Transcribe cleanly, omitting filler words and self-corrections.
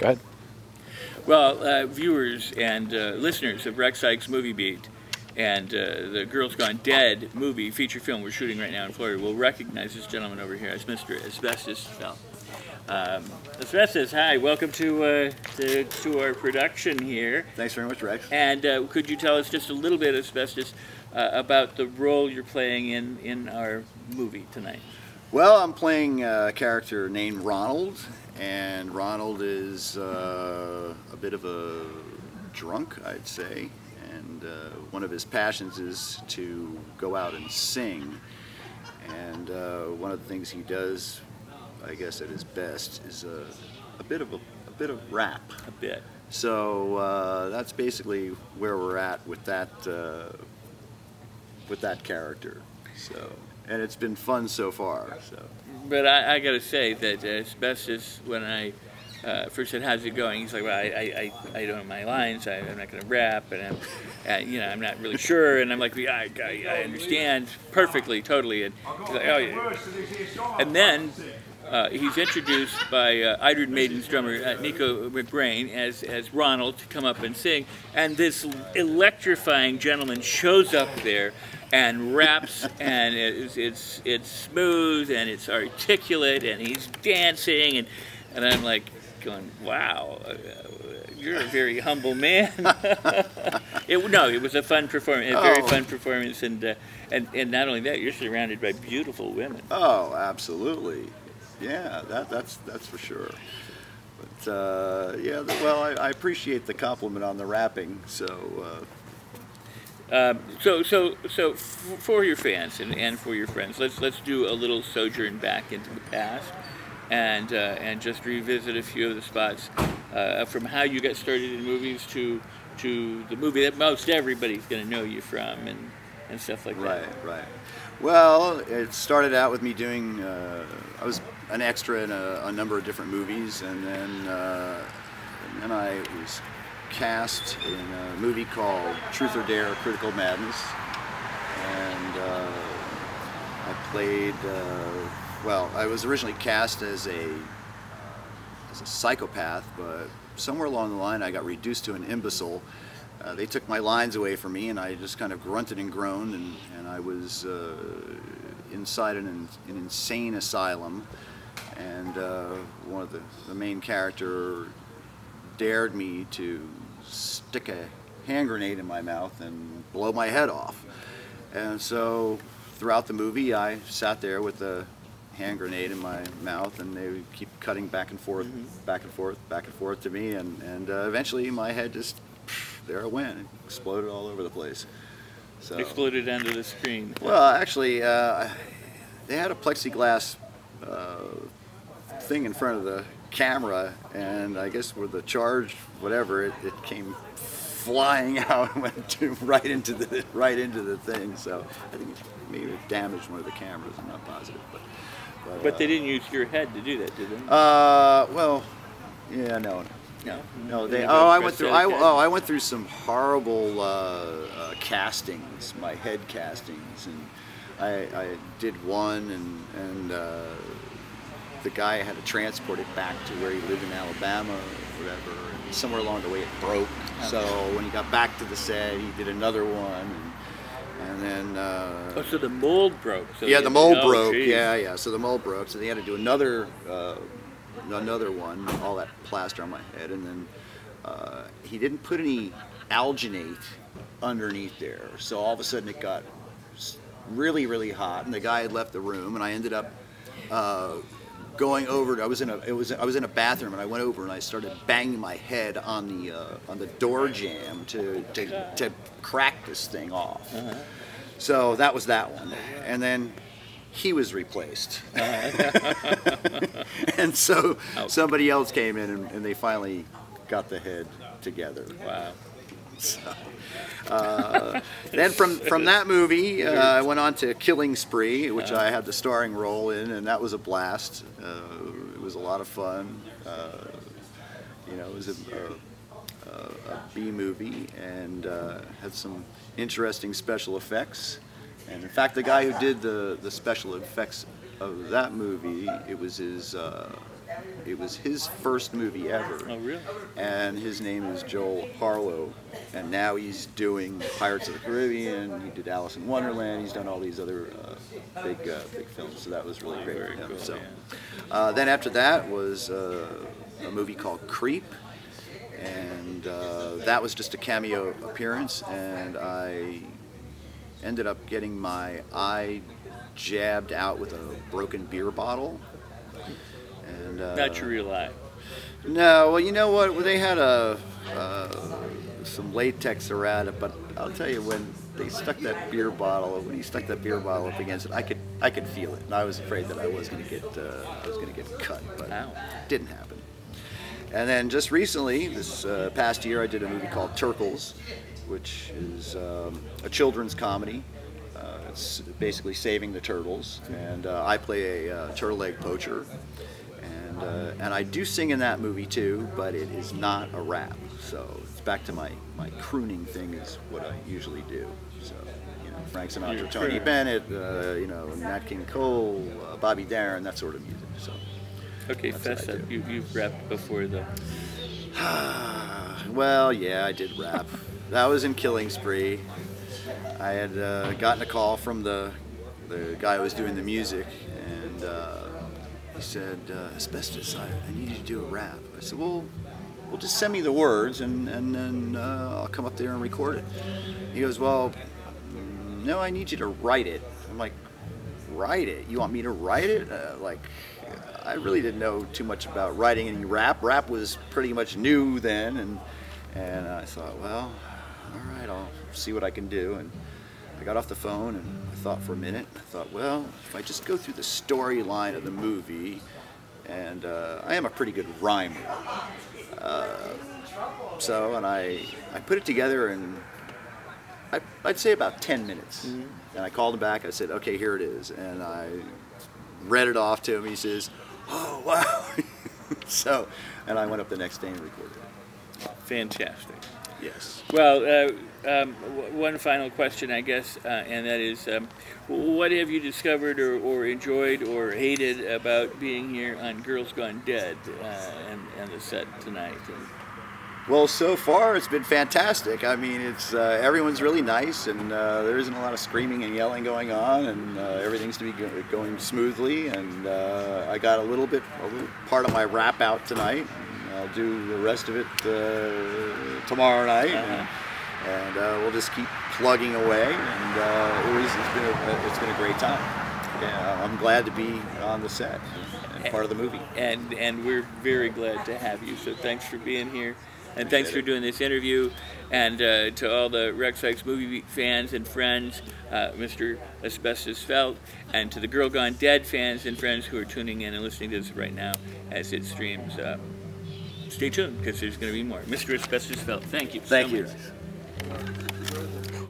Go ahead. Well, viewers and listeners of Rex Sikes Movie Beat and the Girls Gone Dead movie, feature film we're shooting right now in Florida, will recognize this gentleman over here as Mr. Asbestos Felt. Asbestos, hi, welcome to our production here. Thanks very much, Rex. And could you tell us just a little bit, Asbestos, about the role you're playing in our movie tonight? Well, I'm playing a character named Ronald, and Ronald is a bit of a drunk, I'd say, and one of his passions is to go out and sing, and one of the things he does, I guess at his best, is a bit of rap. A bit. So that's basically where we're at with that character. So. And it's been fun so far. So. But I got to say that Asbestos, when I first said, "How's it going?" He's like, "Well, I don't know my lines. I'm not going to rap, and I'm not really sure." And I'm like, "Yeah, I understand perfectly, totally." And he's like, "Oh yeah." And then he's introduced by Iron Maiden's drummer Nico McBrain as Ronald to come up and sing, and this electrifying gentleman shows up there and raps, and it's smooth and it's articulate, and he's dancing, and I'm like going, wow, you're a very humble man. It was a fun performance, a very fun performance, and not only that, you're surrounded by beautiful women. Oh, absolutely, yeah, that's for sure. But yeah, well, I appreciate the compliment on the rapping, so. So for your fans and for your friends, let's do a little sojourn back into the past, and just revisit a few of the spots from how you got started in movies to the movie that most everybody's going to know you from, and stuff like that. Right. Well, it started out with me doing. I was an extra in a number of different movies, and then I was cast in a movie called Truth or Dare: Critical Madness, and I played, well, I was originally cast as a psychopath, but somewhere along the line I got reduced to an imbecile. They took my lines away from me, and I just kind of grunted and groaned, and I was inside an insane asylum, and one of the main character dared me to stick a hand grenade in my mouth and blow my head off. And so throughout the movie I sat there with the hand grenade in my mouth, and they would keep cutting back and forth, back and forth to me, and eventually my head just, there it went. It exploded all over the place. So, exploded onto the screen. Well, actually, they had a plexiglass thing in front of the camera, and I guess with the charge, whatever, it came flying out and went right into the thing. So I think maybe it damaged one of the cameras. I'm not positive, but they didn't use your head to do that, did they? Well, yeah, no. They. Oh, I went through some horrible castings, my head castings, and I did one, and the guy had to transport it back to where he lived in Alabama or whatever, and somewhere along the way it broke. Okay. So when he got back to the set, he did another one, and then... oh, so the mold broke. So yeah, the mold broke, yeah, so the mold broke, so they had to do another one, all that plaster on my head, and then he didn't put any alginate underneath there, so all of a sudden it got really, really hot, and the guy had left the room, and I ended up going over. I was in a bathroom, and I went over and I started banging my head on the door jamb to crack this thing off. So that was that one, and then he was replaced, and so somebody else came in, and they finally got the head together. Wow. So, then from that movie, I went on to Killing Spree, which I had the starring role in, and that was a blast. It was a lot of fun. You know, it was a B movie, and had some interesting special effects. And in fact, the guy who did the special effects of that movie, it was his it was his first movie ever. Oh, really? And his name is Joel Harlow, and now he's doing Pirates of the Caribbean. He did Alice in Wonderland. He's done all these other big films. So that was really great for him. Cool, So yeah. then after that was a movie called Creep, and that was just a cameo appearance, and I ended up getting my eye jabbed out with a broken beer bottle. And Not your real eye. no, well, you know what? Well, they had some latex around it, but I'll tell you, when they stuck that beer bottle, when he stuck that beer bottle up against it, I could feel it, and I was afraid that I was going to get cut, but Ow. it didn't happen. And then just recently, this past year, I did a movie called Turkles, which is a children's comedy. It's basically saving the turtles, and I play a turtle egg poacher. And I do sing in that movie too, but it is not a rap. So it's back to my crooning thing is what I usually do. So, you know, Frank Sinatra, Tony Bennett, you know, Nat King Cole, Bobby Darin, that sort of music. So. Okay, fess up. You've rapped before, though. Well, yeah, I did rap. That was in Killing Spree. I had gotten a call from the guy who was doing the music, and he said, Asbestos, I need you to do a rap. I said, well, just send me the words, and then I'll come up there and record it. He goes, well, no, I need you to write it. I'm like, write it? You want me to write it? I really didn't know too much about writing any rap. Rap was pretty much new then, and I thought, well, all right, I'll see what I can do. And I got off the phone and I thought for a minute. I thought, well, if I just go through the storyline of the movie, and I am a pretty good rhymer. And I put it together in, I'd say about 10 minutes. Mm-hmm. And I called him back. I said, okay, here it is. And I read it off to him. He says, oh, wow. And I went up the next day and recorded it. Fantastic. Yes. Well, one final question, I guess, and that is, what have you discovered or enjoyed or hated about being here on Girls Gone Dead and the set tonight? Well, so far it's been fantastic. I mean, it's everyone's really nice, and there isn't a lot of screaming and yelling going on, and everything's to be going smoothly. And I got a little part of my rap out tonight. I'll do the rest of it tomorrow night, and we'll just keep plugging away. And it's been a great time. Yeah, I'm glad to be on the set and part of the movie. And we're very glad to have you. So thanks for being here. And thanks for doing this interview, and to all the Rex Sikes Movie Beat fans and friends, Mr. Asbestos Felt, and to the Girl Gone Dead fans and friends who are tuning in and listening to this right now as it streams. Stay tuned, because there's going to be more. Mr. Asbestos Felt, thank you so much. Thank you.